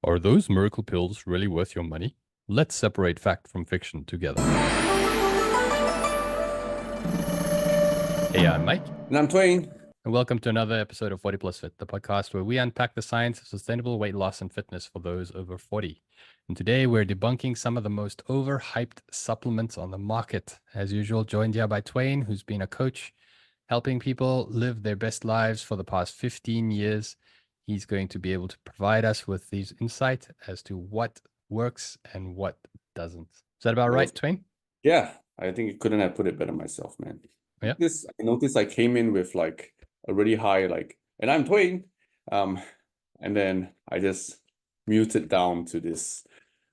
Are those miracle pills really worth your money? Let's separate fact from fiction together. Hey, I'm Mike, And I'm Twain. and welcome to another episode of 40 Plus Fit, the podcast where we unpack the science of sustainable weight loss and fitness for those over 40. And today we're debunking some of the most overhyped supplements on the market. As usual, joined here by Twain, who's been a coach helping people live their best lives for the past 15 years. He's going to be able to provide us with these insight as to what works and what doesn't. Is that about right, Twain? Yeah, I think you couldn't have put it better myself, man. Yeah. I noticed I came in with like a really high, and I'm Twain. And then I just muted down to this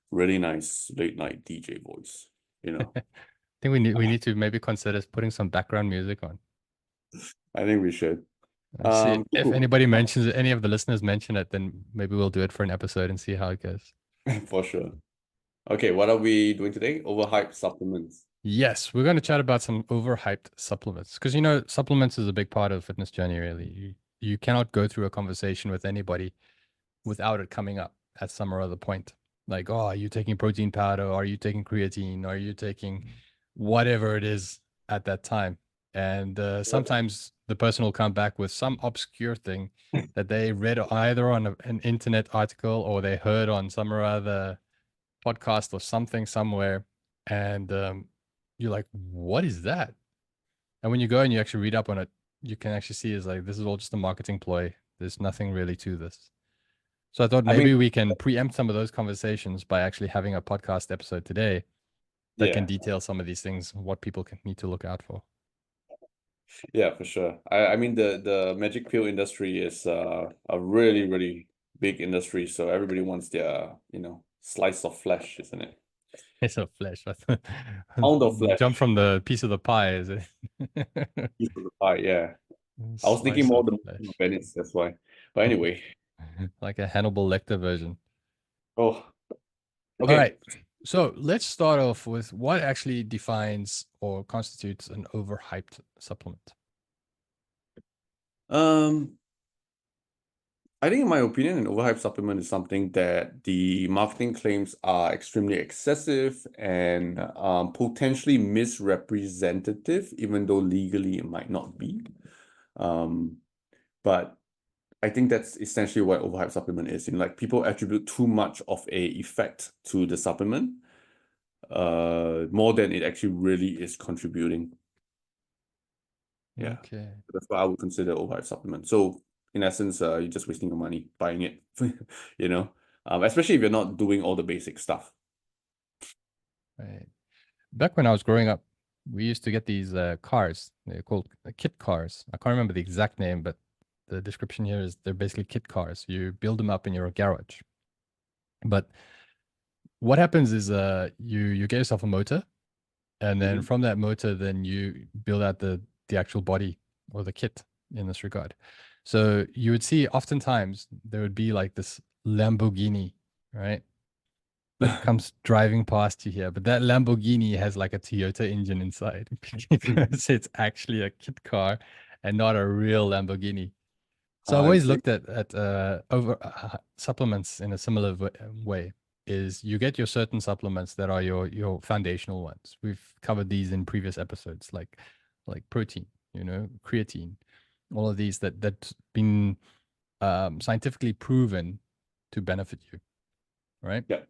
really nice late night DJ voice, you know. I think we need to maybe consider putting some background music on. I think we should. See if Cool. anybody mentions it, any of the listeners mention it, then maybe we'll do it for an episode and see how it goes. For sure. Okay, what are we doing today? Overhyped supplements. Yes, we're going to chat about some overhyped supplements because supplements is a big part of the fitness journey. Really, you cannot go through a conversation with anybody without it coming up at some or other point. Like, oh, are you taking protein powder? Are you taking creatine? Are you taking whatever it is at that time? And sometimes the person will come back with some obscure thing that they read either on an internet article or they heard on some or other podcast or something somewhere. And you're like, what is that? And when you go and you actually read up on it, you can actually see is like, this is all just a marketing ploy. There's nothing really to this. So I thought I mean, maybe we can preempt some of those conversations by actually having a podcast episode today that can yeah, detail some of these things, what people can need to look out for. yeah, for sure. I mean the magic pill industry is a really, really big industry, so everybody wants their, slice of flesh, isn't it? It's a flesh. Pound of flesh, Jump from the piece of the pie, is it? piece of the pie, yeah. I was thinking Slice more of the flesh. Venice, that's why. But anyway. Like a Hannibal Lecter version. Oh, All okay. right. So let's start off with what actually defines or constitutes an overhyped supplement. Um, I think in my opinion, an overhyped supplement is something that the marketing claims are extremely excessive and potentially misrepresentative, even though legally it might not be. Um, but I think that's essentially what overhyped supplement is. Like people attribute too much of a effect to the supplement, more than it actually really is contributing. Yeah, Okay. that's what I would consider overhyped supplement. So in essence, you're just wasting your money buying it, you know, especially if you're not doing all the basic stuff. Right. Back when I was growing up, we used to get these cars. They're called kit cars. I can't remember the exact name, but the description here is they're basically kit cars. You build them up in your garage. But what happens is you get yourself a motor, and then Mhm. from that motor, then you build out the actual body or the kit in this regard. So you would see oftentimes there would be like this Lamborghini, right? That comes driving past you here, but that Lamborghini has like a Toyota engine inside because it's actually a kit car and not a real Lamborghini. So I've I always see. looked at over supplements in a similar way. Is you get your certain supplements that are your foundational ones. We've covered these in previous episodes, like protein, creatine, all of these that's been scientifically proven to benefit you, right? Yeah.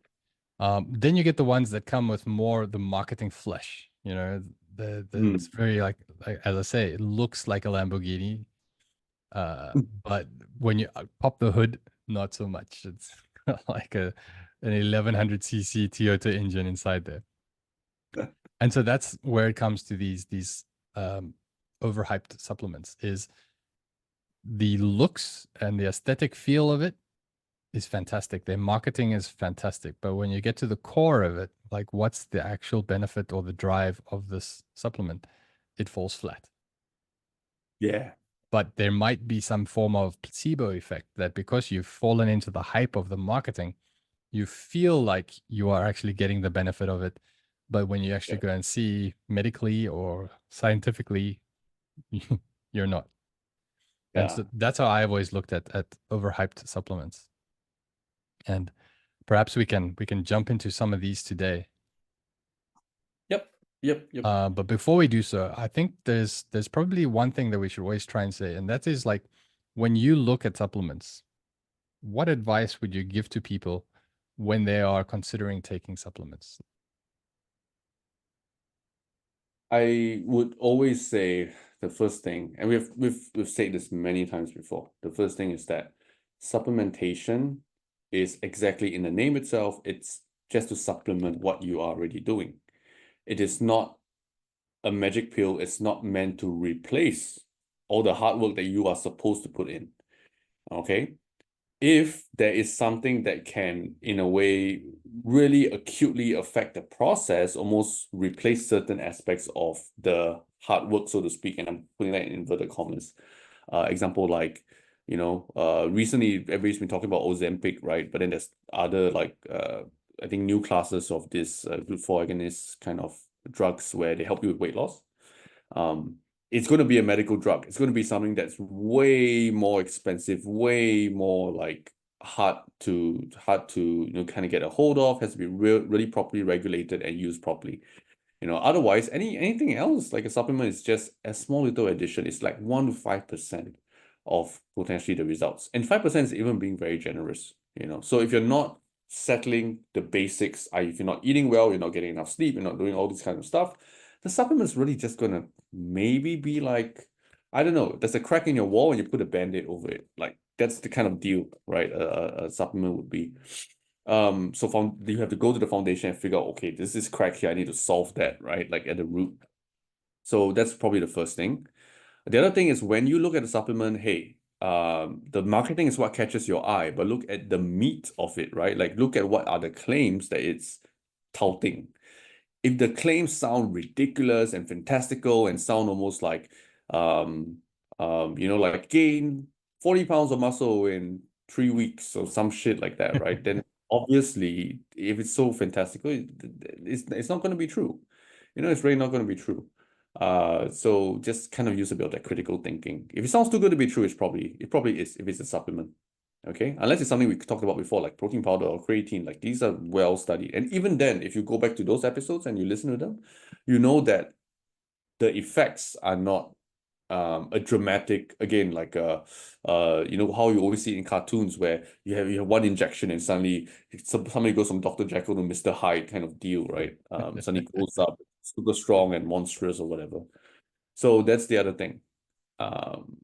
Then you get the ones that come with more the marketing flesh. It's Mm. very like as I say, it looks like a Lamborghini, but when you pop the hood, not so much. It's like an 1100 cc Toyota engine inside there. And so that's where it comes to these overhyped supplements is the looks and the aesthetic feel of it is fantastic. Their marketing is fantastic. But when you get to the core of it, like what's the actual benefit or the drive of this supplement, it falls flat. Yeah. But there might be some form of placebo effect that because you've fallen into the hype of the marketing, you feel like you are actually getting the benefit of it. But when you actually Yeah. go and see medically or scientifically, you're not. And Yeah. so that's how I've always looked at overhyped supplements. And perhaps we can jump into some of these today. Yep, yep. But before we do so, I think there's probably one thing that we should always try and say, and that is like when you look at supplements, what advice would you give to people when they are considering taking supplements? I would always say the first thing, and we've said this many times before. The first thing is that supplementation is exactly in the name itself. It's just to supplement what you are already doing. It is not a magic pill. It's not meant to replace all the hard work that you are supposed to put in. Okay? If there is something that can, in a way, really acutely affect the process, almost replace certain aspects of the hard work, so to speak, and I'm putting that in inverted commas. Example like, recently everybody's been talking about Ozempic, right? But then there's other like I think new classes of this glutathione agonist kind of drugs where they help you with weight loss. Um, it's going to be a medical drug. It's going to be something that's way more expensive, way more like hard to kind of get a hold of, has to be really properly regulated and used properly. Otherwise, anything else like a supplement is just a small little addition. It's like 1 to 5% of potentially the results. And 5% is even being very generous, So if you're not settling the basics, if you're not eating well, you're not getting enough sleep, you're not doing all this kind of stuff, the supplement's really just gonna maybe be like, I don't know, there's a crack in your wall and you put a band-aid over it. Like that's the kind of deal, right? A supplement would be. So you have to go to the foundation and figure out, okay, this is crack here. I need to solve that, right? Like at the root. So that's probably the first thing. The other thing is when you look at the supplement, hey, the marketing is what catches your eye, but look at the meat of it, right? Like look at what are the claims that it's touting. If the claims sound ridiculous and fantastical and sound almost like, like gain 40 pounds of muscle in 3 weeks or some shit like that, right? Then obviously, if it's so fantastical, it's not going to be true. It's really not going to be true. So just kind of use a bit of that critical thinking. If it sounds too good to be true, it probably is if it's a supplement. Okay, unless it's something we talked about before, like protein powder or creatine, like these are well studied. And even then, if you go back to those episodes and you listen to them, you know that the effects are not a dramatic, again, like how you always see it in cartoons where you have one injection and suddenly somebody goes from Dr. Jekyll to Mr. Hyde kind of deal, right? Suddenly goes up super strong and monstrous or whatever. So that's the other thing. Um,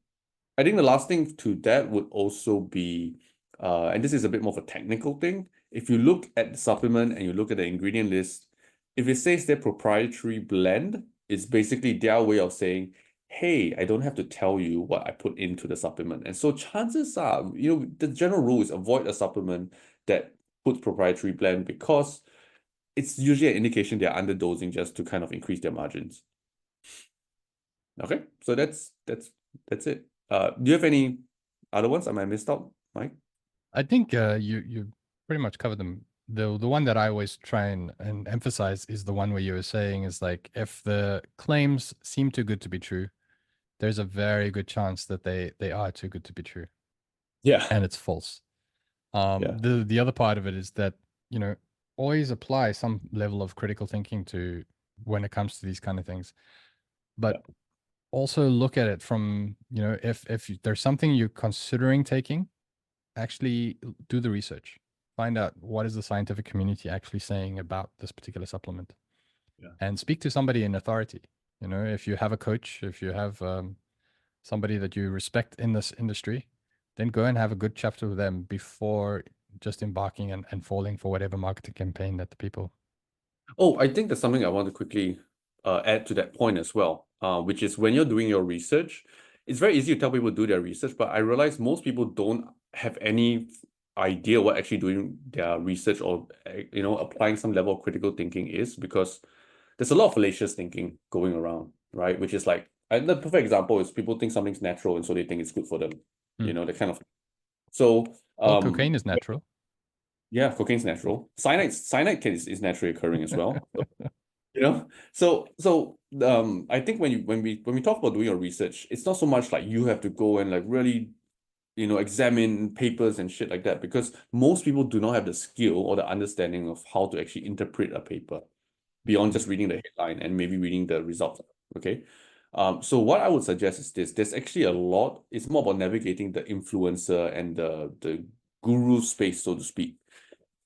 I think the last thing to that would also be, and this is a bit more of a technical thing. If you look at the supplement and you look at the ingredient list, if it says their proprietary blend, it's basically their way of saying, hey, I don't have to tell you what I put into the supplement. And so chances are, the general rule is avoid a supplement that puts proprietary blend because it's usually an indication they're underdosing just to kind of increase their margins. Okay, so that's it. Do you have any other ones I might have missed out, Mike? I think you pretty much covered them. The one that I always try and emphasize is the one where you were saying is like if the claims seem too good to be true, there's a very good chance that they are too good to be true Yeah. and it's false. Yeah. The other part of it is that, always apply some level of critical thinking to when it comes to these kind of things. But Yeah. also look at it from, if there's something you're considering taking, actually do the research. Find out what is the scientific community actually saying about this particular supplement. Yeah. And speak to somebody in authority. If you have a coach, if you have somebody that you respect in this industry, then go and have a good chapter with them before just embarking and falling for whatever marketing campaign that the people. Oh, I think there's something I want to quickly add to that point as well, which is when you're doing your research, it's very easy to tell people to do their research, but I realize most people don't have any idea what actually doing their research or applying some level of critical thinking is, because there's a lot of fallacious thinking going around, right? Which is like, the perfect example is people think something's natural and so they think it's good for them, that kind of. So, Well, cocaine is natural. yeah, cocaine's natural. Cyanide is naturally occurring as well. I think when we talk about doing your research, it's not so much like you have to go and like really examine papers and shit like that, because most people do not have the skill or the understanding of how to actually interpret a paper beyond just reading the headline and maybe reading the results. Okay. So what I would suggest is this. There's actually a lot. It's more about navigating the influencer and the guru space, so to speak.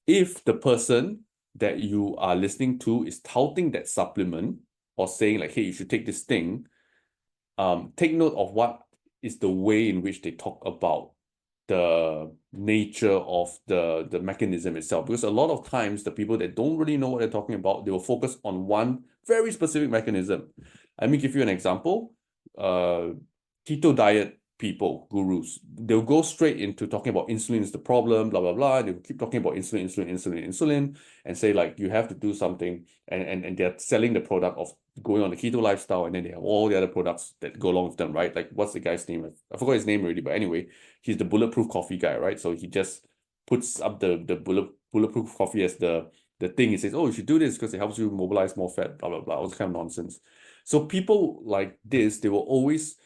If the person that you are listening to is touting that supplement or saying like, hey, you should take this thing, take note of what is the way in which they talk about the nature of the mechanism itself. Because a lot of times the people that don't really know what they're talking about, they will focus on one very specific mechanism. Let me give you an example. Keto diet people, gurus, they'll go straight into talking about insulin is the problem, blah, blah, blah. They'll keep talking about insulin, and say like you have to do something, and they're selling the product of going on the keto lifestyle, and then they have all the other products that go along with them, right? Like what's the guy's name? I forgot his name already, but anyway, he's the bulletproof coffee guy, right? So he just puts up the bulletproof coffee as the thing. He says, oh, you should do this because it helps you mobilize more fat, blah, blah, blah, all this kind of nonsense. So people like this, they will always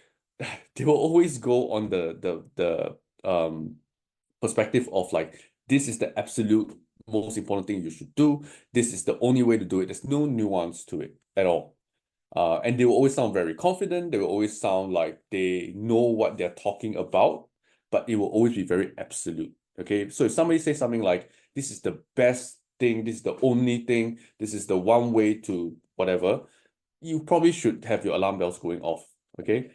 go on the perspective of like, this is the absolute most important thing you should do. This is the only way to do it. There's no nuance to it at all. And they will always sound very confident. They will always sound like they know what they're talking about, but it will always be very absolute. Okay. So if somebody says something like, this is the best thing, this is the only thing, this is the one way to whatever, you probably should have your alarm bells going off. Okay.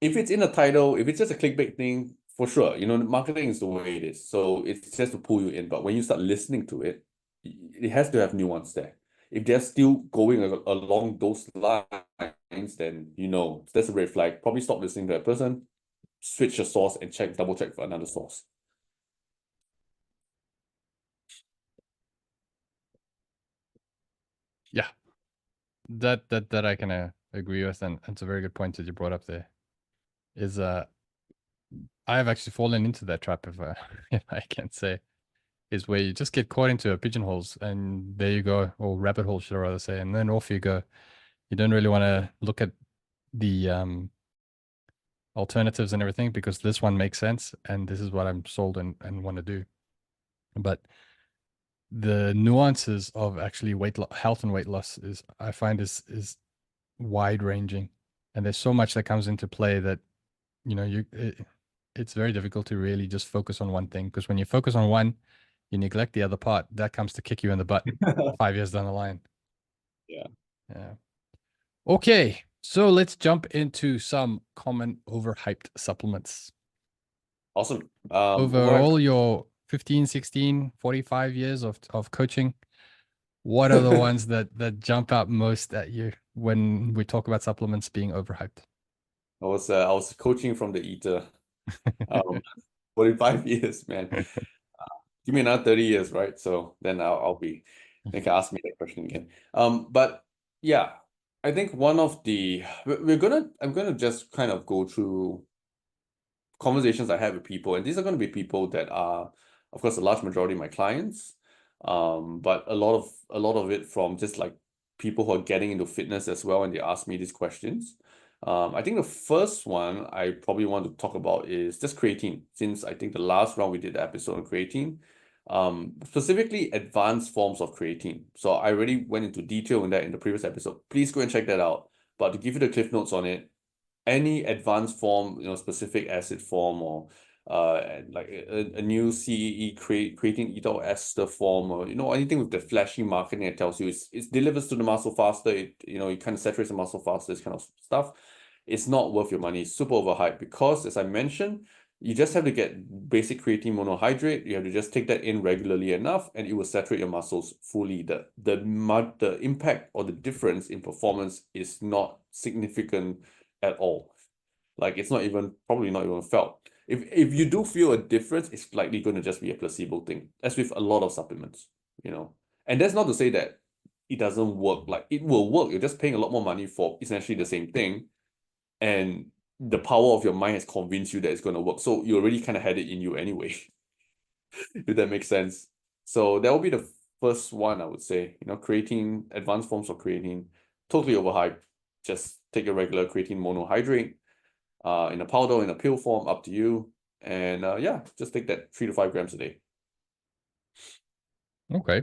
If it's in a title, if it's just a clickbait thing, for sure, marketing is the way it is. So it's just to pull you in. But when you start listening to it, it has to have nuance there. If they're still going along those lines, then that's a red flag. Probably stop listening to that person, switch your source, and double check for another source. Yeah, that I can agree with, and it's a very good point that you brought up there. Is I have actually fallen into that trap, if I can say, is where you just get caught into pigeonholes, and there you go, or rabbit hole, should I rather say, and then off you go. You don't really want to look at the alternatives and everything, because this one makes sense, and this is what I'm sold and want to do. But the nuances of actually health and weight loss I find is wide ranging, and there's so much that comes into play that it's very difficult to really just focus on one thing, because when you focus on one, you neglect the other part. That comes to kick you in the butt 5 years down the line. Yeah. Yeah. Okay, so let's jump into some common overhyped supplements. Awesome. Over all your 15, 16, 45 years of coaching, what are the ones that jump out most at you when we talk about supplements being overhyped? I was coaching from the eater. 45 years, man. Give me another 30 years, right? So then I'll be, they can ask me that question again. But yeah, I think I'm gonna just kind of go through conversations I have with people, and these are going to be people that are, of course, a large majority of my clients, but a lot of it from just like people who are getting into fitness as well, and they ask me these questions. I think the first one I probably want to talk about is just creatine, since I think the last round we did the episode on creatine, specifically advanced forms of creatine. So I already went into detail in that in the previous episode. Please go and check that out. But to give you the cliff notes on it, any advanced form, specific acid form, or like a new CEE creatine ethyl ester form, or anything with the flashy marketing that tells you it delivers to the muscle faster, it kind of saturates the muscle faster, this kind of stuff. It's not worth your money. It's super overhyped, because as I mentioned, you just have to get basic creatine monohydrate. You have to just take that in regularly enough, and it will saturate your muscles fully. The impact or the difference in performance is not significant at all. Like it's probably not even felt. If you do feel a difference, it's likely going to just be a placebo thing, as with a lot of supplements, And that's not to say that it doesn't work. Like it will work. You're just paying a lot more money for essentially the same thing, and the power of your mind has convinced you that it's going to work. So you already kind of had it in you anyway, if that makes sense. So that will be the first one, I would say. Creatine, advanced forms of creatine, totally overhyped. Just take a regular creatine monohydrate, in a powder, in a pill form, up to you, And yeah, just take that 3 to 5 grams a day. Okay.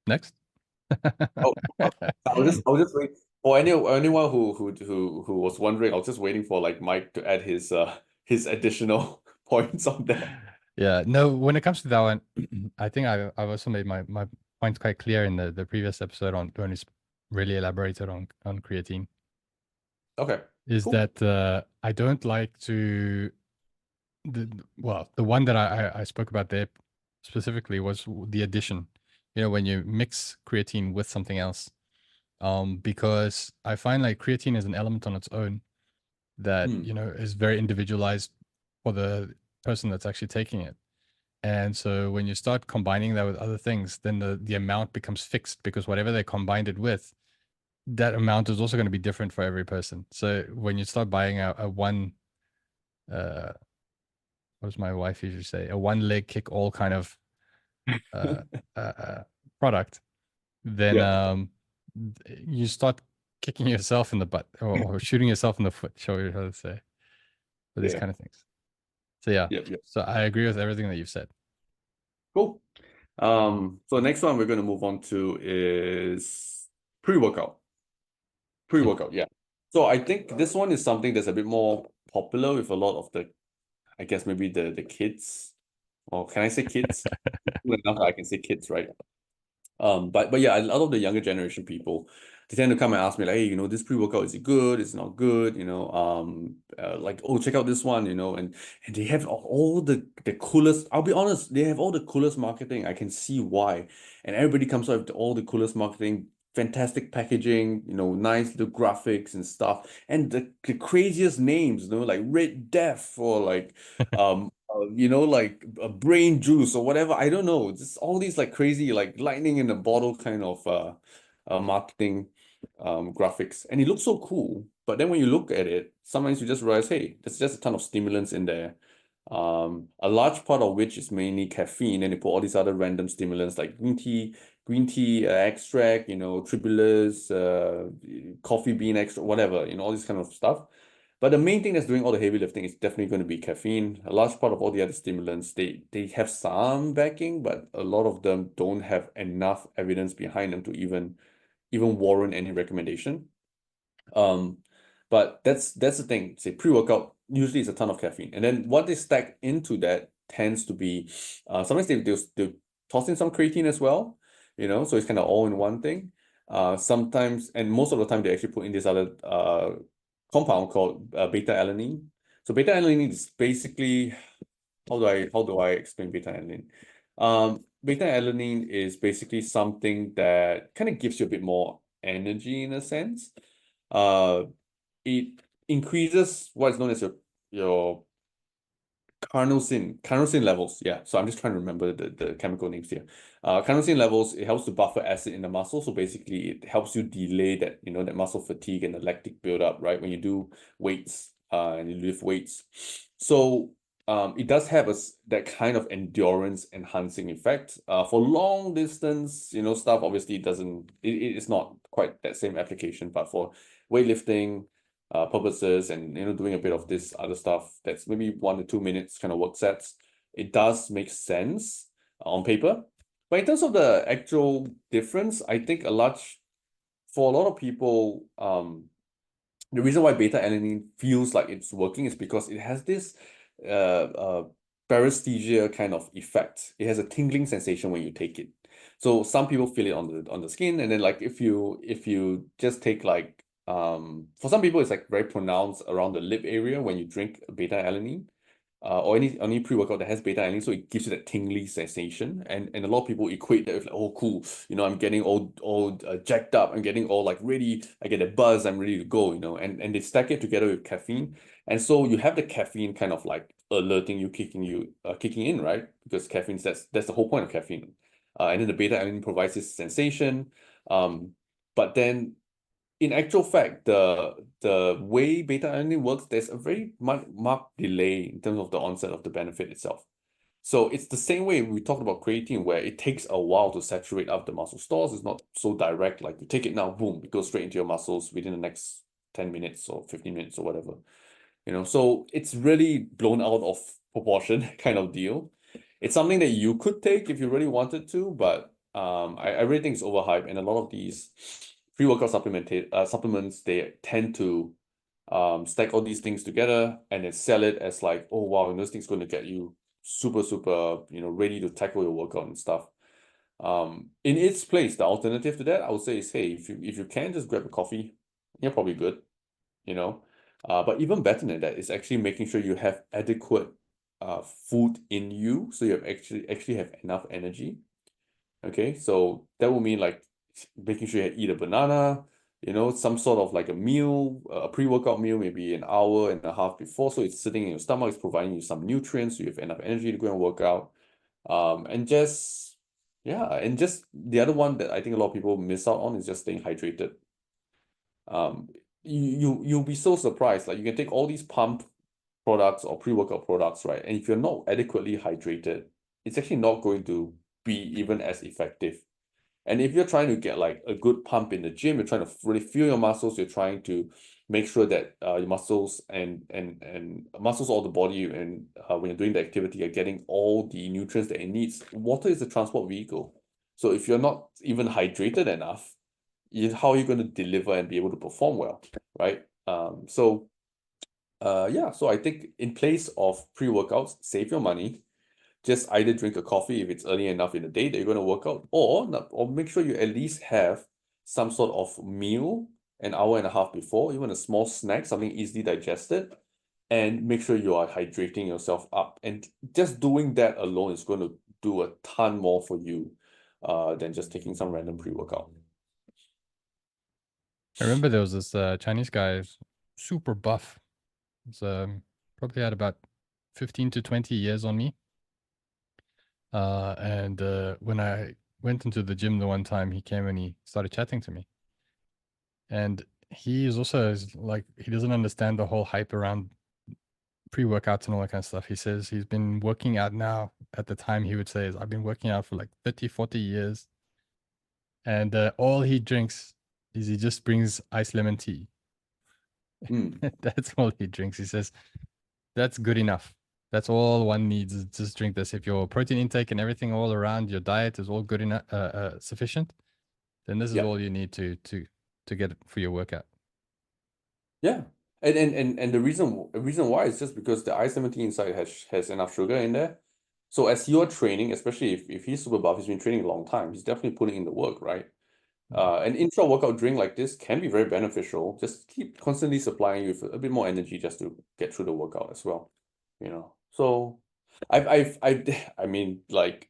Next. Oh, I was just waiting for anyone who was wondering. I was just waiting for like Mike to add his additional points on that. Yeah, no, when it comes to that one, I think I've also made my points quite clear in the previous episode on when it's really elaborated on creatine. Okay, Is cool. that I don't like to the one that I spoke about there specifically was the addition. You know, when you mix creatine with something else, because I find like creatine is an element on its own that, Hmm. you know, is very individualized for the person that's actually taking it. And so when you start combining that with other things, then the amount becomes fixed because whatever they combined it with, that amount is also going to be different for every person. So when you start buying a one, uh, what does my wife usually say? A one leg kick all kind of uh, product, then Yeah, you start kicking yourself in the butt or shooting yourself in the foot, show you how to say, for these yeah, kind of things. So yeah, yep, yep. so I agree with everything that you've said. Cool. So the next one we're going to move on to is pre-workout. Pre-workout, yeah. So I think this one is something that's a bit more popular with a lot of the, I guess maybe the kids. Or can I say kids? Cool enough that I can say kids, right? But yeah, a lot of the younger generation people, they tend to come and ask me like, hey, this pre-workout, is it good? Is it not good? Like, oh, check out this one, and they have all the coolest. I'll be honest, they have all the coolest marketing. I can see why, and everybody comes out with all the coolest marketing, fantastic packaging, nice the graphics and stuff, and the craziest names, like Red Death or like like a brain juice or whatever. I don't know. Just all these like crazy, like lightning in a bottle kind of marketing graphics. And it looks so cool. But then when you look at it, sometimes you just realize, hey, there's just a ton of stimulants in there. A large part of which is mainly caffeine, and they put all these other random stimulants like green tea extract, tribulus, coffee bean extract, whatever, all this kind of stuff. But the main thing that's doing all the heavy lifting is definitely going to be caffeine. A large part of all the other stimulants, they have some backing, but a lot of them don't have enough evidence behind them to even warrant any recommendation. Um, but that's the thing. Say pre-workout usually is a ton of caffeine, and then what they stack into that tends to be sometimes they toss in some creatine as well, so it's kind of all in one thing. Sometimes, and most of the time they actually put in this other compound called beta alanine. So beta alanine is basically, how do I explain beta alanine? Beta alanine is basically something that kind of gives you a bit more energy in a sense. Uh, it increases what is known as your carnosine levels. Yeah, so I'm just trying to remember the chemical names here. Carnosine levels, it helps to buffer acid in the muscle. So basically, it helps you delay that muscle fatigue and the lactic buildup, right? When you do weights, and you lift weights. So it does have that kind of endurance enhancing effect. For long distance, stuff, obviously it's not quite that same application, but for weightlifting purposes and doing a bit of this other stuff that's maybe 1 to 2 minutes kind of work sets, it does make sense on paper. But in terms of the actual difference, I think for a lot of people, the reason why beta alanine feels like it's working is because it has this paresthesia kind of effect. It has a tingling sensation when you take it. So some people feel it on the skin, and then like if you just take like for some people it's like very pronounced around the lip area when you drink beta alanine. Or any pre-workout that has beta alanine, so it gives you that tingly sensation, and a lot of people equate that with like, oh cool, I'm getting all jacked up, I'm getting all like ready, I get a buzz, I'm ready to go, and they stack it together with caffeine, and so you have the caffeine kind of like alerting you, kicking in, right? Because caffeine, that's the whole point of caffeine, and then the beta alanine provides this sensation, but then in actual fact, the way beta alanine works, there's a very marked delay in terms of the onset of the benefit itself. So it's the same way we talked about creatine, where it takes a while to saturate up the muscle stores. It's not so direct, like you take it now, boom, it goes straight into your muscles within the next 10 minutes or 15 minutes or whatever. So it's really blown out of proportion kind of deal. It's something that you could take if you really wanted to, but I really think it's overhyped, and a lot of these pre-workout supplements, they tend to stack all these things together and then sell it as like, oh wow, this thing's going to get you super, super, ready to tackle your workout and stuff. In its place, the alternative to that, I would say is, hey, if you can just grab a coffee, you're probably good, you know. But even better than that is actually making sure you have adequate food in you, so you have actually have enough energy. Okay, so that will mean like making sure you eat a banana, some sort of like a meal, a pre-workout meal, maybe an hour and a half before, so it's sitting in your stomach, it's providing you some nutrients, so you have enough energy to go and work out. And just and just the other one that I think a lot of people miss out on is just staying hydrated. Um, you'll be so surprised. Like you can take all these pump products or pre-workout products, right? And if you're not adequately hydrated, it's actually not going to be even as effective. And if you're trying to get like a good pump in the gym, you're trying to really feel your muscles, you're trying to make sure that your muscles and muscles all the body and when you're doing the activity, are getting all the nutrients that it needs. Water is the transport vehicle. So if you're not even hydrated enough, how are you going to deliver and be able to perform well, right? So I think in place of pre-workouts, save your money, just either drink a coffee if it's early enough in the day that you're going to work out, or make sure you at least have some sort of meal an hour and a half before, even a small snack, something easily digested, and make sure you are hydrating yourself up. And just doing that alone is going to do a ton more for you than just taking some random pre-workout. I remember there was this Chinese guy, super buff. He's probably had about 15 to 20 years on me. And when I went into the gym the one time, he came and he started chatting to me. And he is also like, he doesn't understand the whole hype around pre-workouts and all that kind of stuff. He says he's been working out now. At the time, he would say, is, I've been working out for like 30, 40 years. And all he drinks is he just brings iced lemon tea. That's all he drinks. He says, that's good enough. That's all one needs is just drink this. If your protein intake and everything all around your diet is all good enough, sufficient, then this is Yeah. all you need to get for your workout. Yeah. And the reason why is just because the I-17 inside has enough sugar in there. So as you're training, especially if he's super buff, he's been training a long time, he's definitely putting in the work, right? An intra workout drink like this can be very beneficial. Just keep constantly supplying you with a bit more energy just to get through the workout as well. So I mean, like,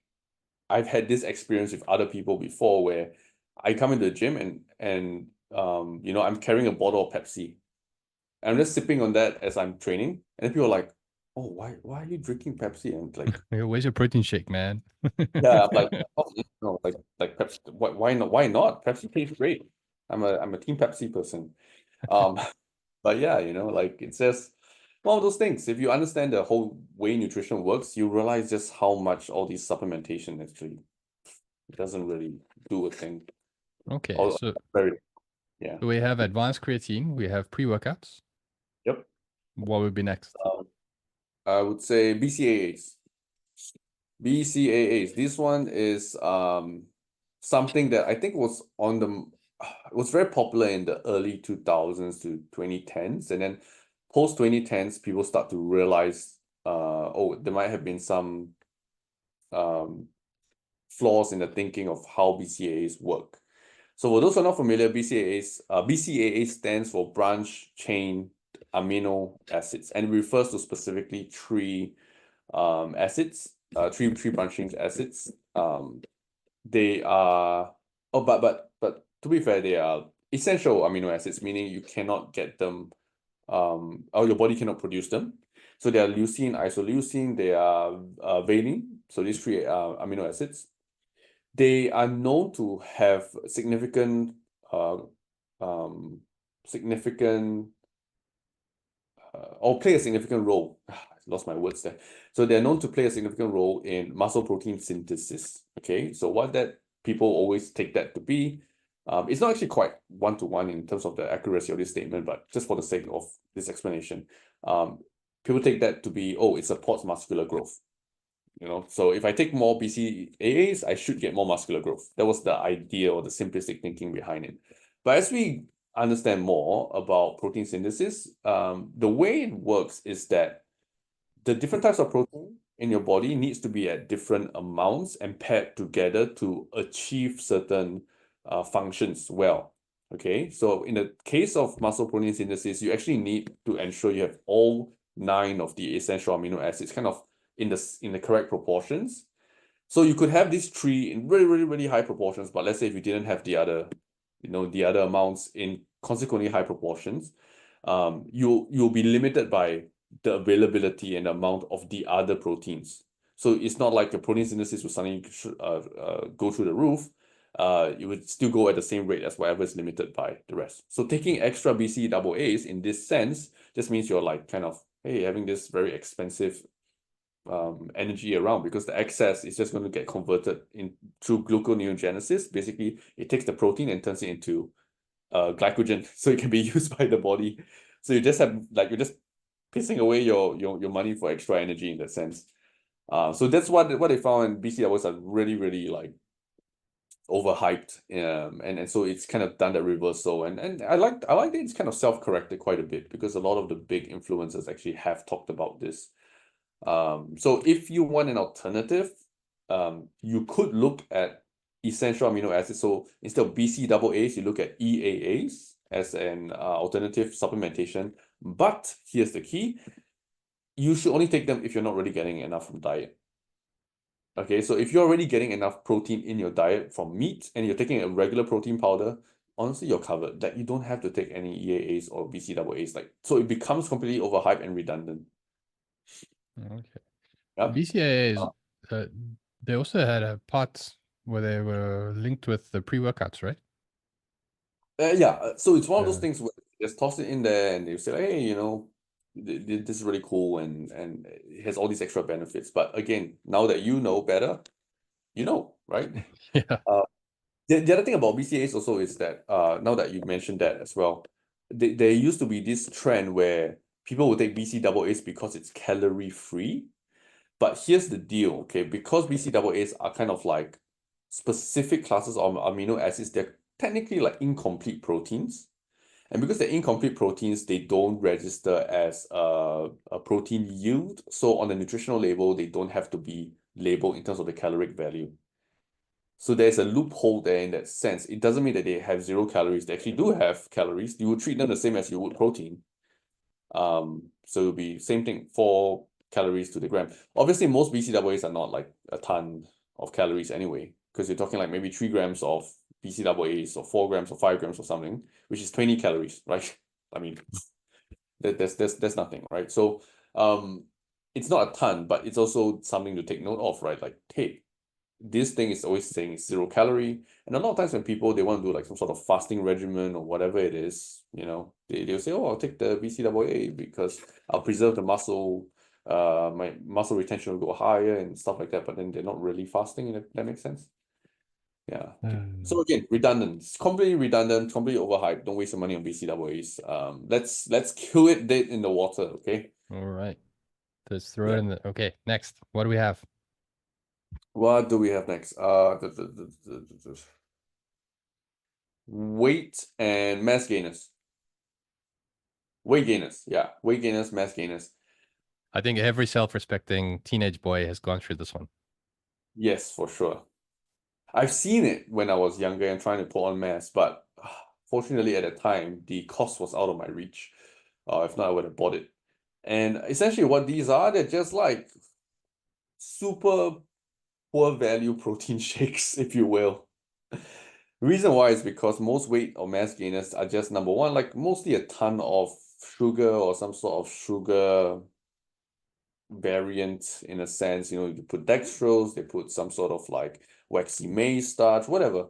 I've had this experience with other people before where I come into the gym and I'm carrying a bottle of Pepsi. I'm just sipping on that as I'm training, and then people are like, "Oh, why are you drinking Pepsi?" And like, Where's your protein shake, man? yeah, I'm like, oh, no, like Pepsi. Why not? Why not? Pepsi tastes great. I'm a Team Pepsi person. Um, but yeah, like it's just one of those things. If you understand the whole way nutrition works, you realize just how much all these supplementation actually doesn't really do a thing. Okay, Or so very, yeah. we have advanced creatine, we have pre-workouts. Yep. What would be next? I would say BCAAs. BCAAs. This one is something that I think was it was very popular in the early 2000s to 2010s, and then post 2010s people start to realize there might have been some um flaws in the thinking of how BCAAs work. So for those who are not familiar, BCAA stands for branch chain amino acids, and refers to specifically three acids, three branching acids. They are but to be fair, they are essential amino acids, meaning you cannot get them, or your body cannot produce them. So they are leucine, isoleucine, they are valine. So these three amino acids, they are known to have uh, significant or play a significant role. I lost my words there. So they're known to play a significant role in muscle protein synthesis. Okay, so what that people always take that to be, it's not actually quite one-to-one in terms of the accuracy of this statement, but just for the sake of this explanation, People take that to be, oh, it supports muscular growth. So if I take more BCAAs, I should get more muscular growth. That was the idea or the simplistic thinking behind it. But as we understand more about protein synthesis, the way it works is that the different types of protein in your body needs to be at different amounts and paired together to achieve certain functions well. Okay, so in the case of muscle protein synthesis, you actually need to ensure you have all 9 of the essential amino acids kind of in the correct proportions. So you could have these 3 in really, really, really high proportions, but let's say if you didn't have the other, the other amounts in consequently high proportions, you'll be limited by the availability and amount of the other proteins. So it's not like your protein synthesis will suddenly go through the roof. You would still go at the same rate as whatever is limited by the rest. So taking extra BCAAs in this sense just means you're like kind of, hey, having this very expensive energy around, because the excess is just going to get converted in through gluconeogenesis. Basically, it takes the protein and turns it into glycogen, so it can be used by the body. So you just have you're just pissing away your money for extra energy in that sense. So that's what they found, and BCAAs are really, really like overhyped, and so it's kind of done that reversal, and I like that it's kind of self-corrected quite a bit, because a lot of the big influencers actually have talked about this. So if you want an alternative, you could look at essential amino acids. So instead of BCAAs, you look at EAAs as an alternative supplementation. But here's the key: you should only take them if you're not really getting enough from diet. Okay, so if you're already getting enough protein in your diet from meat and you're taking a regular protein powder, honestly, you're covered. That you don't have to take any EAAs or BCAAs. So it becomes completely overhyped and redundant. Okay. Yep. BCAAs, they also had a part where they were linked with the pre-workouts, right? Yeah, so it's one of those Yeah. things where they just toss it in there and they say, hey, this is really cool, and it has all these extra benefits. But again, now that you know better, right? Yeah. The other thing about BCAAs also is that now that you mentioned that as well, there used to be this trend where people would take BCAAs because it's calorie free. But here's the deal, okay? Because BCAAs are kind of like specific classes of amino acids, they're technically like incomplete proteins. And because they're incomplete proteins, they don't register as a protein yield. So on the nutritional label, they don't have to be labeled in terms of the caloric value. So there's a loophole there in that sense. It doesn't mean that they have 0 calories. They actually do have calories. You would treat them the same as you would protein. So it'll be same thing, 4 calories to the gram. Obviously, most BCAAs are not like a ton of calories anyway, because you're talking like maybe 3 grams of BCAAs or 4 grams or 5 grams or something, which is 20 calories, right? I mean, that's nothing, right? So it's not a ton, but it's also something to take note of, right? Like, hey, this thing is always saying 0 calorie. And a lot of times when people, they want to do like some sort of fasting regimen or whatever it is, they'll say, oh, I'll take the BCAA because I'll preserve the muscle, my muscle retention will go higher and stuff like that. But then they're not really fasting, if that makes sense. Yeah. So again, redundant. It's completely redundant, completely overhyped. Don't waste your money on BCAAs. Let's kill it dead in the water, okay? All right. Let's throw it Yeah. in the. Okay, next. What do we have? What do we have next? Weight and mass gainers. Weight gainers, yeah. Weight gainers, mass gainers. I think every self-respecting teenage boy has gone through this one. Yes, for sure. I've seen it when I was younger and trying to put on mass, but fortunately at the time, the cost was out of my reach. If not, I would have bought it. And essentially what these are, they're just like super poor value protein shakes, if you will. The reason why is because most weight or mass gainers are just, number one, like mostly a ton of sugar or some sort of sugar variant in a sense. You put dextrose, they put some sort of like waxy maize starch, whatever.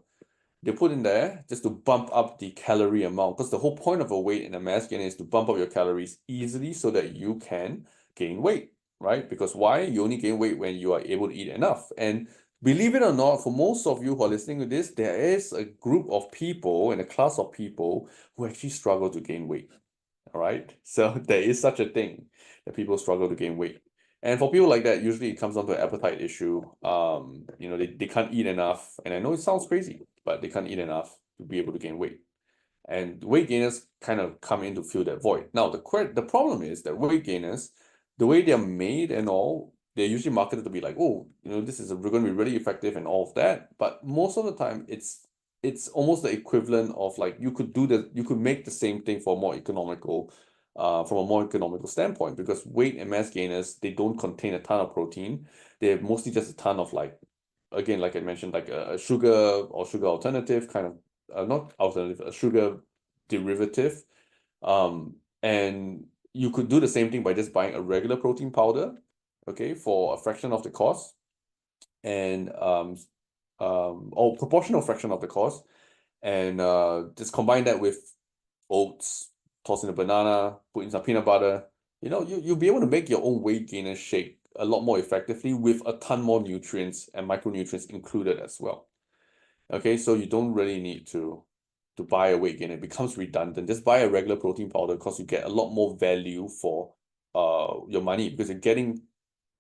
They put in there just to bump up the calorie amount. Because the whole point of a weight and a mass gain is to bump up your calories easily so that you can gain weight, right? Because why? You only gain weight when you are able to eat enough. And believe it or not, for most of you who are listening to this, there is a group of people and a class of people who actually struggle to gain weight. All right. So there is such a thing that people struggle to gain weight. And for people like that, usually it comes down to an appetite issue. They can't eat enough. And I know it sounds crazy, but they can't eat enough to be able to gain weight. And weight gainers kind of come in to fill that void. Now, the problem is that weight gainers, the way they're made and all, they're usually marketed to be like, oh, this is going to be really effective and all of that. But most of the time, it's almost the equivalent of like you could make the same thing for more economical, from a more economical standpoint, because weight and mass gainers, they don't contain a ton of protein. They're mostly just a ton of like, again, like I mentioned, like a sugar or sugar alternative kind of, not alternative, a sugar derivative. And you could do the same thing by just buying a regular protein powder, okay, for a fraction of the cost, and or proportional fraction of the cost, and just combine that with oats, toss in a banana, put in some peanut butter. You'll be able to make your own weight gainer shake a lot more effectively with a ton more nutrients and micronutrients included as well. Okay, so you don't really need to buy a weight gainer. It becomes redundant. Just buy a regular protein powder because you get a lot more value for your money, because you're getting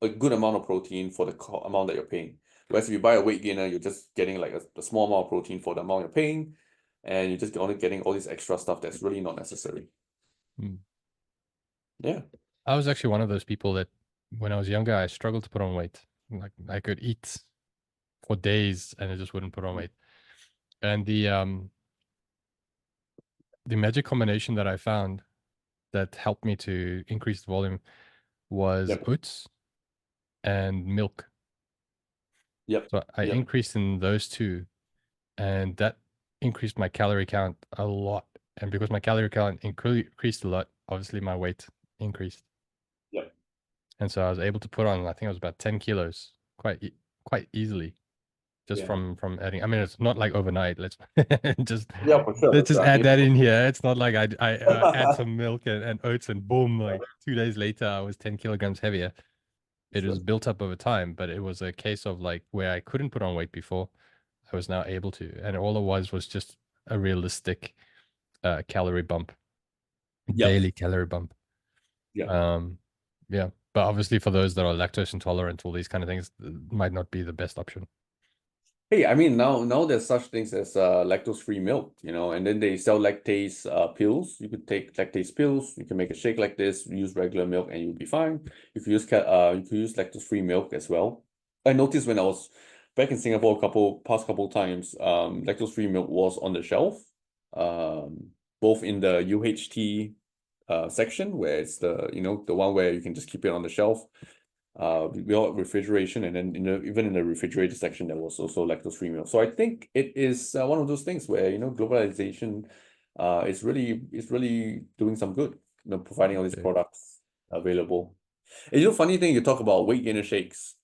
a good amount of protein for the amount that you're paying. Whereas if you buy a weight gainer, you're just getting like a small amount of protein for the amount you're paying, and you're just only getting all this extra stuff that's really not necessary. Mm. Yeah. I was actually one of those people that when I was younger, I struggled to put on weight. Like I could eat for days and I just wouldn't put on weight. And the magic combination that I found that helped me to increase the volume was Yep. oats and milk. Yep. So I Yep. increased in those two, and that increased my calorie count a lot. And because my calorie count increased a lot, obviously my weight increased. Yep. And so I was able to put on, I think it was about 10 kilos quite easily, just Yeah. from adding. I mean, it's not like overnight. Let's just Yeah, for sure. let's For just sure. I add mean, that in here. It's not like I add some milk and oats and boom, like 2 days later I was 10 kilograms heavier. It was sure. built up over time, but it was a case of like where I couldn't put on weight before, I was now able to, and all it was just a realistic calorie bump, Yep. daily calorie bump. Yep. Yeah, but obviously for those that are lactose intolerant, all these kind of things might not be the best option. Hey, I mean, now there's such things as lactose-free milk, and then they sell lactase pills. You could take lactase pills. You can make a shake like this, use regular milk, and you'll be fine. You could use lactose-free milk as well. I noticed when I was back in Singapore past couple times, lactose-free milk was on the shelf, both in the UHT section, where it's the one where you can just keep it on the shelf, without refrigeration, and then even in the refrigerator section there was also lactose-free milk. So I think it is one of those things where globalization is really doing some good, providing all these Yeah. products available. And funny thing, you talk about weight gainer shakes.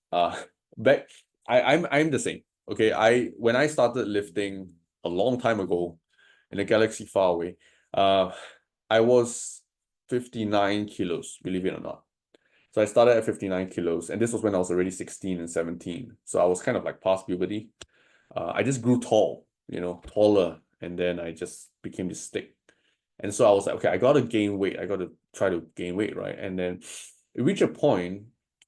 Back I'm the same. Okay, when I started lifting a long time ago in a galaxy far away, I was 59 kilos, believe it or not. So I started at 59 kilos, and this was when I was already 16 and 17. So I was kind of like past puberty. I just grew taller, and then I just became this stick. And so I was like, okay, I got to gain weight. I got to try to gain weight, right? And then it reached a point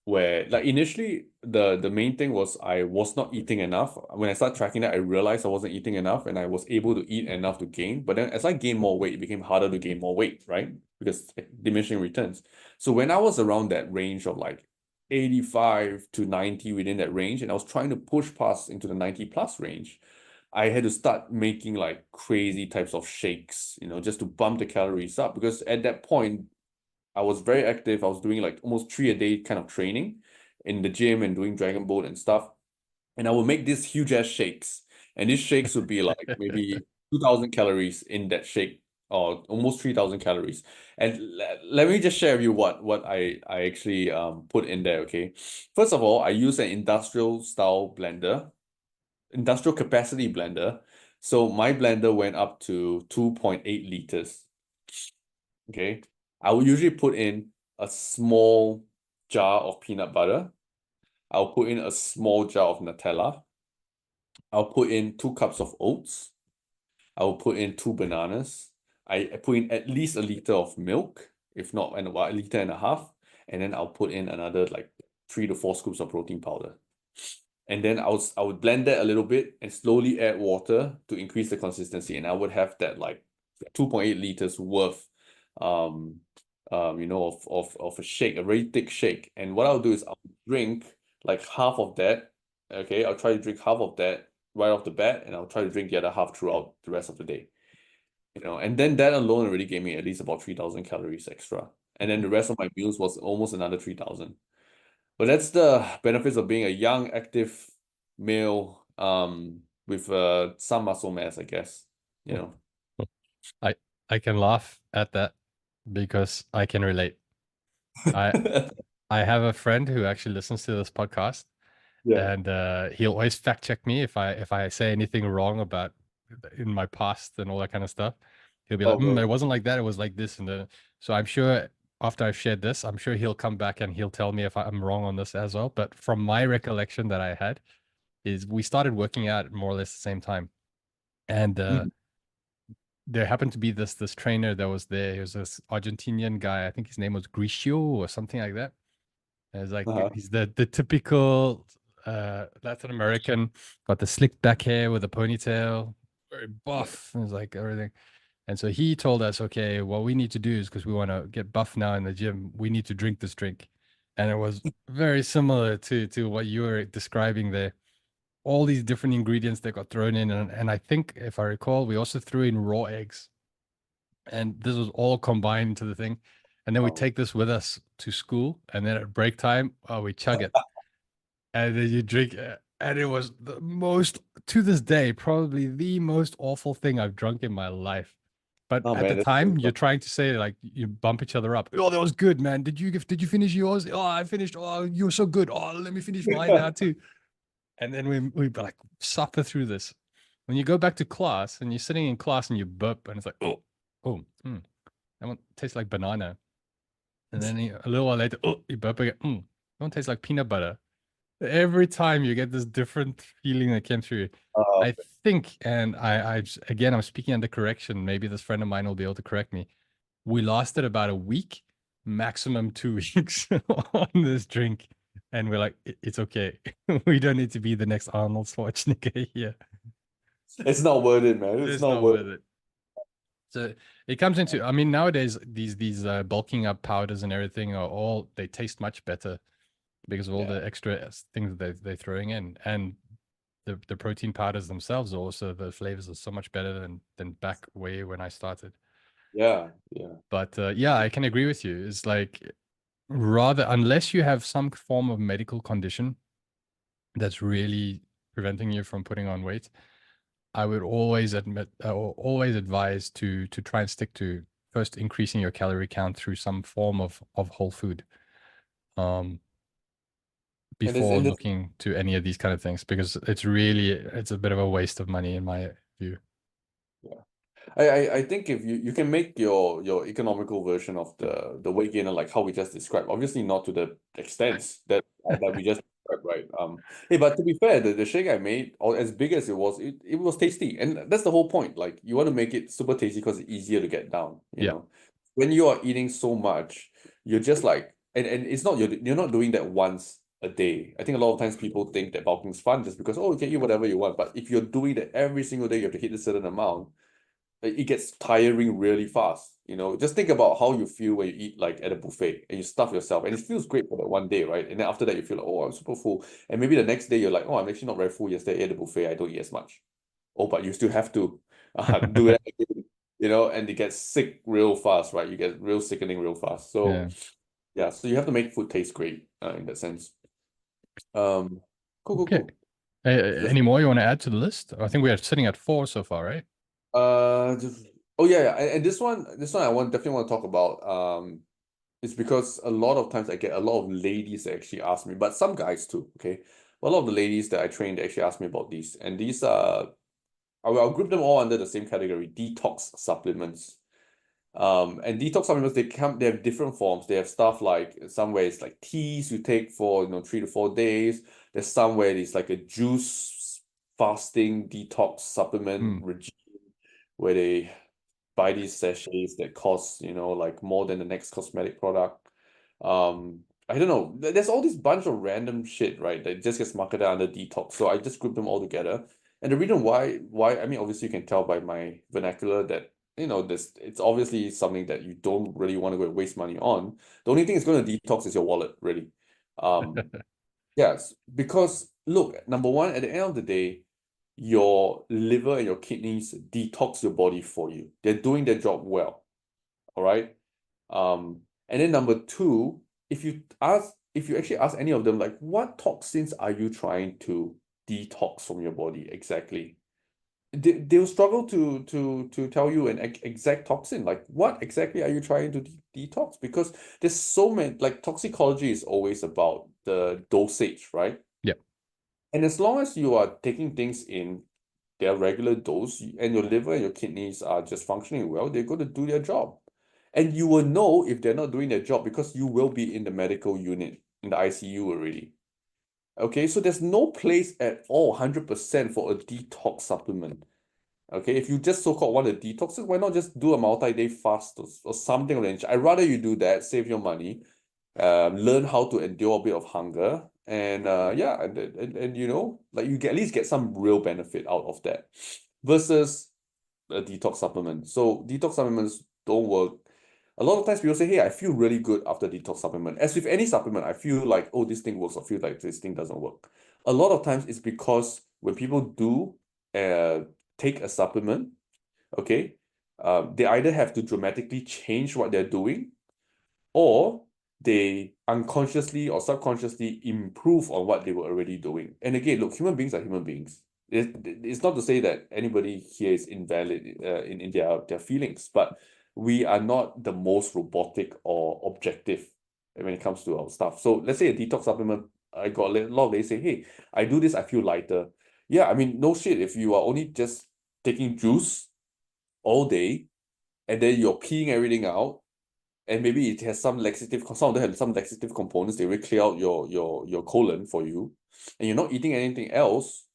where, like, initially the main thing was I was not eating enough. When I started tracking that, I realized I wasn't eating enough, and I was able to eat enough to gain. But then as I gained more weight, it became harder to gain more weight, right? Because diminishing returns. So when I was around that range of like 85 to 90, within that range, and I was trying to push past into the 90 plus range, I had to start making like crazy types of shakes, just to bump the calories up. Because at that point, I was very active. I was doing like almost 3 a day kind of training in the gym and doing Dragon Boat and stuff. And I would make these huge ass shakes. And these shakes would be like maybe 2,000 calories in that shake, or almost 3,000 calories. And let me just share with you what I actually put in there, okay? First of all, I use an industrial style blender, industrial capacity blender. So my blender went up to 2.8 liters. Okay. I will usually put in a small jar of peanut butter. I'll put in a small jar of Nutella. I'll put in 2 cups of oats. I will put in 2 bananas. I put in at least a liter of milk, if not and about a liter and a half, and then I'll put in another like 3 to 4 scoops of protein powder. And then I would blend that a little bit and slowly add water to increase the consistency. And I would have that like 2.8 liters worth of a shake, a very thick shake. And what I'll do is I'll drink like half of that. Okay, I'll try to drink half of that right off the bat, and I'll try to drink the other half throughout the rest of the day. And then that alone already gave me at least about 3,000 calories extra. And then the rest of my meals was almost another 3,000. But that's the benefits of being a young, active male with some muscle mass, I guess. I I can laugh at that because I can relate. I I have a friend who actually listens to this podcast, Yeah. and he'll always fact check me if I say anything wrong about in my past and all that kind of stuff. He'll be like, Oh man. "It wasn't like that. It was like this." And then, so I'm sure after I've shared this, I'm sure he'll come back and he'll tell me if I'm wrong on this as well. But from my recollection that I had, is we started working out at more or less the same time, and Mhm. there happened to be this trainer that was there. He was this Argentinian guy. I think his name was Grisio or something like that. And it's like Uh-huh. he's the typical Latin American, got the slicked back hair with a ponytail, very Yeah. buff. And it's like everything. And so he told us, okay, what we need to do is because we want to get buff now in the gym, we need to drink this drink. And it was very similar to what you were describing there. All these different ingredients that got thrown in. And I think, if I recall, we also threw in raw eggs. And this was all combined into the thing. And then we Wow. take this with us to school. And then at break time, we chug it. And then you drink it. And it was the most, to this day, probably the most awful thing I've drunk in my life. But Oh at the man, that's so time, you're fun. trying to say, like, you bump each other up. Oh, that was good, man. Did you finish yours? Oh, I finished. Oh, you were so good. Oh, let me finish mine now too. And then we like suffer through this. When you go back to class and you're sitting in class and you burp and it's like, that one tastes like banana. And then a little while later, you burp again. That one tastes like peanut butter. Every time you get this different feeling that came through. Uh, I think, and again, I'm speaking under correction. Maybe this friend of mine will be able to correct me. We lasted about a week, maximum 2 weeks on this drink. And we're like, It's okay. We don't need to be the next Arnold Schwarzenegger here. it's not worth it, man. It's It's not not worth worth it. So it comes into, I mean, nowadays these bulking up powders and everything are all, they taste much better because of all Yeah. the extra things that they're throwing in, and the protein powders themselves are also, the flavors are so much better than back way when I started. Yeah. Yeah. But yeah, I can agree with you. It's like, rather, unless you have some form of medical condition that's really preventing you from putting on weight, I would always or always advise to try and stick to first increasing your calorie count through some form of whole food, um, And there's before and there's looking to any of these kind of things, because it's a bit of a waste of money in my view. yeah. I think if you can make your economical version of the weight gainer like how we just described, obviously not to the extent that we just described, right? Hey, but to be fair, the shake I made, or as big as it was tasty, and that's the whole point. Like you want to make it super tasty because it's easier to get down. Yeah, When you are eating so much, you're just like, and it's not you're not doing that once a day. I think a lot of times people think that bulking is fun just because you can eat whatever you want, but if you're doing that every single day, you have to hit a certain amount, it gets tiring really fast. Just think about how you feel when you eat like at a buffet and you stuff yourself, and it feels great for that one day, right? And then after that, you feel like, oh, I'm super full. And maybe the next day, you're like, oh, I'm actually not very full. Yesterday, I ate a buffet, I don't eat as much. Oh, but you still have to do that again, and it gets sick real fast, right? You get real sickening real fast. So, yeah. yeah, so you have to make food taste great in that sense. Um, cool, cool, Okay. cool. Let's Any more you want to add to the list? I think we are sitting at 4 so far, right? just oh yeah, and this one I definitely want to talk about. It's because a lot of times I get a lot of ladies that actually ask me, but some guys too, okay? But a lot of the ladies that I train, they actually ask me about these. And these are, I'll group them all under the same category, detox supplements. And detox supplements, they have different forms. They have stuff like, some where it's like teas you take for 3 to 4 days. There's some where it's like a juice fasting detox supplement Hmm. regime where they buy these sachets that cost, like more than the next cosmetic product. I don't know. There's all this bunch of random shit, right? That just gets marketed under detox. So I just group them all together. And the reason why, I mean, obviously you can tell by my vernacular that, it's obviously something that you don't really want to go and waste money on. The only thing it's going to detox is your wallet, really. Yes, because look, number one, at the end of the day, your liver and your kidneys detox your body for you. They're doing their job well. All right. And then number two, if you actually ask any of them, like, what toxins are you trying to detox from your body exactly? They'll struggle to tell you an exact toxin. Like, what exactly are you trying to detox? Because there's so many, like, toxicology is always about the dosage, right? Yep. And as long as you are taking things in their regular dose and your liver and your kidneys are just functioning well, they're going to do their job. And you will know if they're not doing their job because you will be in the medical unit, in the ICU already. Okay, so there's no place at all, 100% for a detox supplement. Okay, if you just so-called want a detox, why not just do a multi-day fast or something of the nature? I'd rather you do that, save your money, learn how to endure a bit of hunger, and yeah, and like you at least get some real benefit out of that versus a detox supplement. So detox supplements don't work. A lot of times people say, hey, I feel really good after detox supplement. As with any supplement, I feel like, oh, this thing works, or feel like this thing doesn't work. A lot of times it's because when people do take a supplement, okay, they either have to dramatically change what they're doing, or they unconsciously or subconsciously improve on what they were already doing. And again, look, human beings are human beings. It's not to say that anybody here is invalid in their feelings, but we are not the most robotic or objective when it comes to our stuff. So let's say a detox supplement, I got a lot of ladies say, hey, I do this, I feel lighter. Yeah, I mean, no shit, if you are only just taking juice all day and then you're peeing everything out, and maybe it has some laxative, some of them have some laxative components, they will clear out your colon for you, and you're not eating anything else,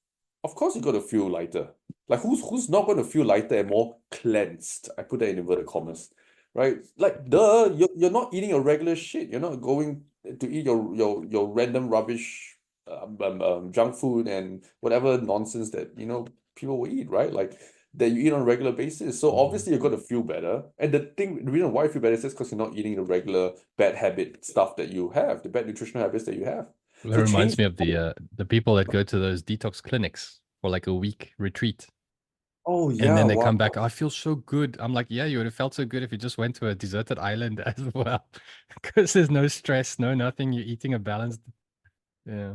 of course you're going to feel lighter. Like, who's not going to feel lighter and more cleansed? I put that in inverted commas, right? Like, duh, you're not eating your regular shit. You're not going to eat your random rubbish, junk food and whatever nonsense that people will eat, right? Like, that you eat on a regular basis. So obviously you're going to feel better. And the reason why you feel better is just because you're not eating the regular bad habit stuff that you have, the bad nutritional habits that you have. That So reminds change. me of the people that go to those detox clinics for like a week retreat. Oh And yeah, then they wow. come back, I feel so good. I'm like, yeah, you would have felt so good if you just went to a deserted island as well. Because there's no stress, no nothing. You're eating a balanced. Yeah.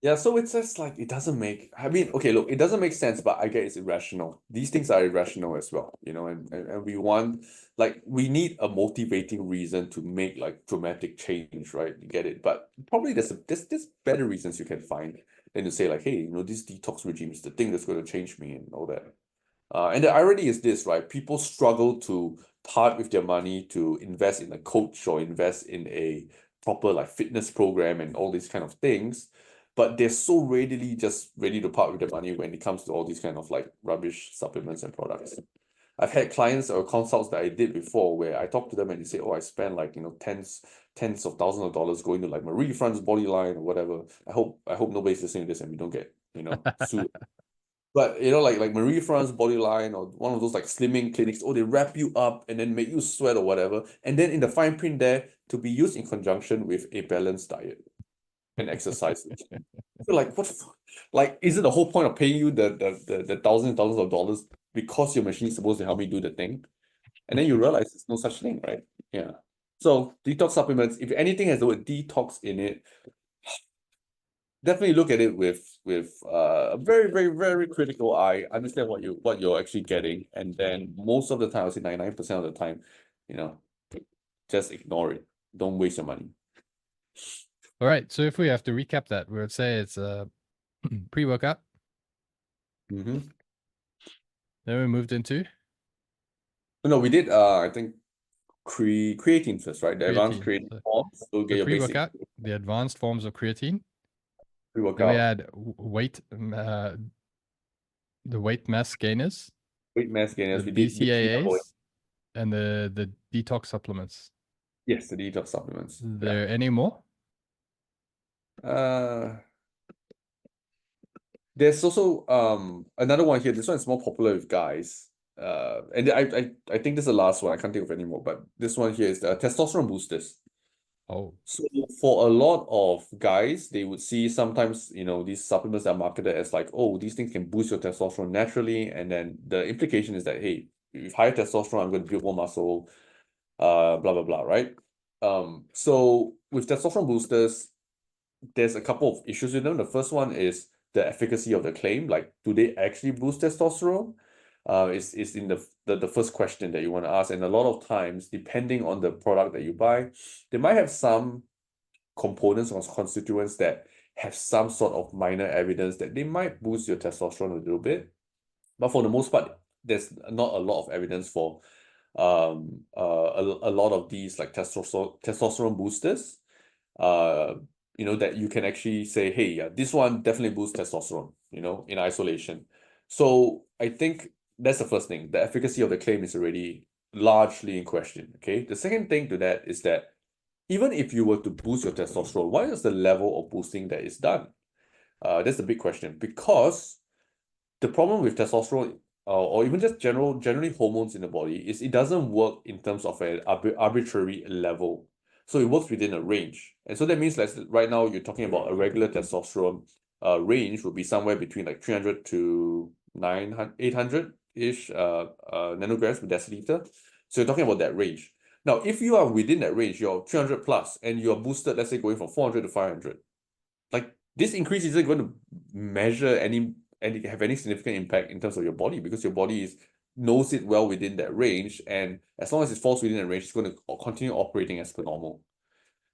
Yeah, so it's just like it doesn't make. I mean, okay, look, it doesn't make sense, but I get it's irrational. These things are irrational as well, and we want, like, we need a motivating reason to make like dramatic change, right? You get it, but probably there's better reasons you can find than to say like, hey, this detox regime is the thing that's going to change me and all that. And the irony is this, right? People struggle to part with their money to invest in a coach or invest in a proper like fitness program and all these kind of things, but they're so readily just ready to part with their money when it comes to all these kind of like rubbish supplements and products. I've had clients or consults that I did before where I talk to them and they say, oh, I spent like, tens of thousands of dollars going to like Marie France's body line or whatever. I hope nobody's listening to this and we don't get, sued. But like Marie France Bodyline or one of those like slimming clinics, they wrap you up and then make you sweat or whatever. And then in the fine print there, to be used in conjunction with a balanced diet and exercise. So like like, is it the whole point of paying you the thousands and thousands of dollars because your machine is supposed to help me do the thing? And then you realize there's no such thing, right? Yeah. So detox supplements, if anything has the word detox in it, definitely look at it with a very, very, very critical eye. Understand what you're actually getting, and then most of the time, I would say 99% of the time, just ignore it. Don't waste your money. All right. So if we have to recap that, we would say it's a pre-workout. Mm-hmm. Then we moved into No, we did I think creatine first, right? The advanced creatine. creatine forms. So get So your basic pre-workout, the advanced forms of creatine. Then we pre-workout had the weight mass gainers, weight mass the gainers. We did BCAAs. And the detox supplements. Yes, the detox supplements. Is there any more? There's also another one here. This one is more popular with guys. And I think this is the last one. I can't think of any more, but this one here is the testosterone boosters. Oh, So for a lot of guys, they would see sometimes, these supplements are marketed as like, oh, these things can boost your testosterone naturally. And then the implication is that, hey, with higher testosterone, I'm going to build more muscle, blah, blah, blah, right? So with testosterone boosters, there's a couple of issues with them. The first one is the efficacy of the claim. Like, do they actually boost testosterone? Is in the first question that you want to ask. And a lot of times, depending on the product that you buy, they might have some components or constituents that have some sort of minor evidence that they might boost your testosterone a little bit. But for the most part, there's not a lot of evidence for a lot of these like testosterone boosters. That you can actually say, hey, yeah, this one definitely boosts testosterone, in isolation. So I think that's the first thing. The efficacy of the claim is already largely in question. Okay. The second thing to that is that even if you were to boost your testosterone, what is the level of boosting that is done? That's the big question, because the problem with testosterone, or even just generally hormones in the body, is it doesn't work in terms of an arbitrary level. So it works within a range. And so that means like right now you're talking about a regular testosterone range would be somewhere between like 300 to 900, 800-ish nanograms per deciliter. So you're talking about that range. Now, if you are within that range, you're 300 plus, and you're boosted, let's say going from 400 to 500, like this increase isn't going to measure any have any significant impact in terms of your body, because your body knows it well within that range, and as long as it falls within that range, it's going to continue operating as per normal.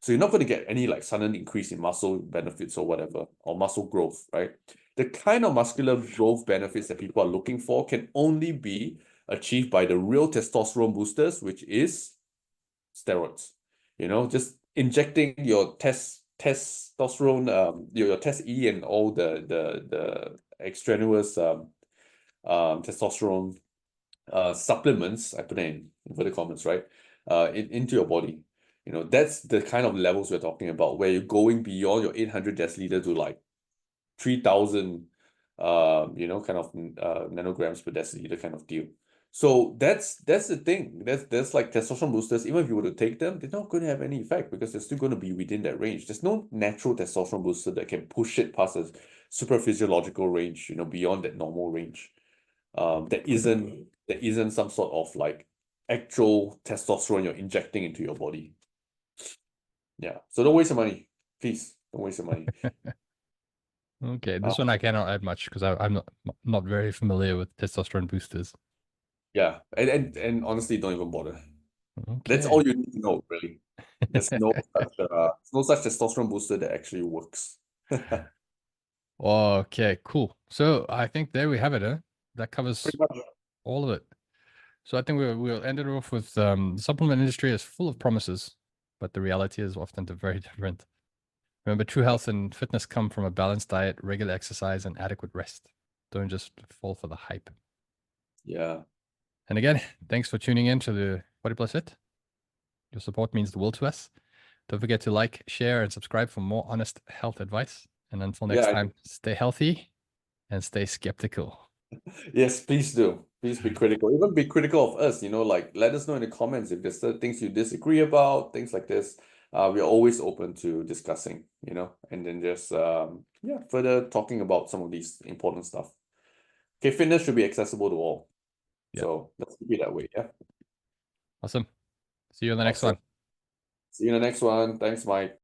So you're not going to get any like sudden increase in muscle benefits or whatever, or muscle growth, right? The kind of muscular growth benefits that people are looking for can only be achieved by the real testosterone boosters, which is steroids. Just injecting your testosterone, your test E and all the extraneous testosterone supplements. I put it in inverted commas, right? Into your body. That's the kind of levels we're talking about, where you're going beyond your 800 deciliter to like 3,000 kind of nanograms per deciliter kind of deal. So that's the thing. That's like testosterone boosters. Even if you were to take them, they're not going to have any effect, because they're still going to be within that range. There's no natural testosterone booster that can push it past a super physiological range, beyond that normal range. That isn't some sort of like actual testosterone you're injecting into your body. Yeah. So don't waste your money. Please don't waste your money. okay. This one I cannot add much because I'm not very familiar with testosterone boosters. Yeah, and honestly, don't even bother. That's Okay. all you need to know, really. There's no such testosterone booster that actually works. Okay, cool. So I think there we have it, huh? That covers Pretty much. all of it. So I think we'll end it off with the supplement industry is full of promises, but the reality is often very different. Remember, true health and fitness come from a balanced diet, regular exercise, and adequate rest. Don't just fall for the hype. Yeah. And again, thanks for tuning in to the Body Plus It. Your support means the world to us. Don't forget to like, share, and subscribe for more honest health advice. And until next time, stay healthy and stay skeptical. Yes, please do. Please be critical. Even be critical of us, like let us know in the comments if there's certain things you disagree about, things like this. We're always open to discussing, and then just further talking about some of these important stuff. Okay, fitness should be accessible to all. Yeah. So let's keep it that way. Yeah. Awesome. See you in the next one. See you in the next one. Thanks, Mike.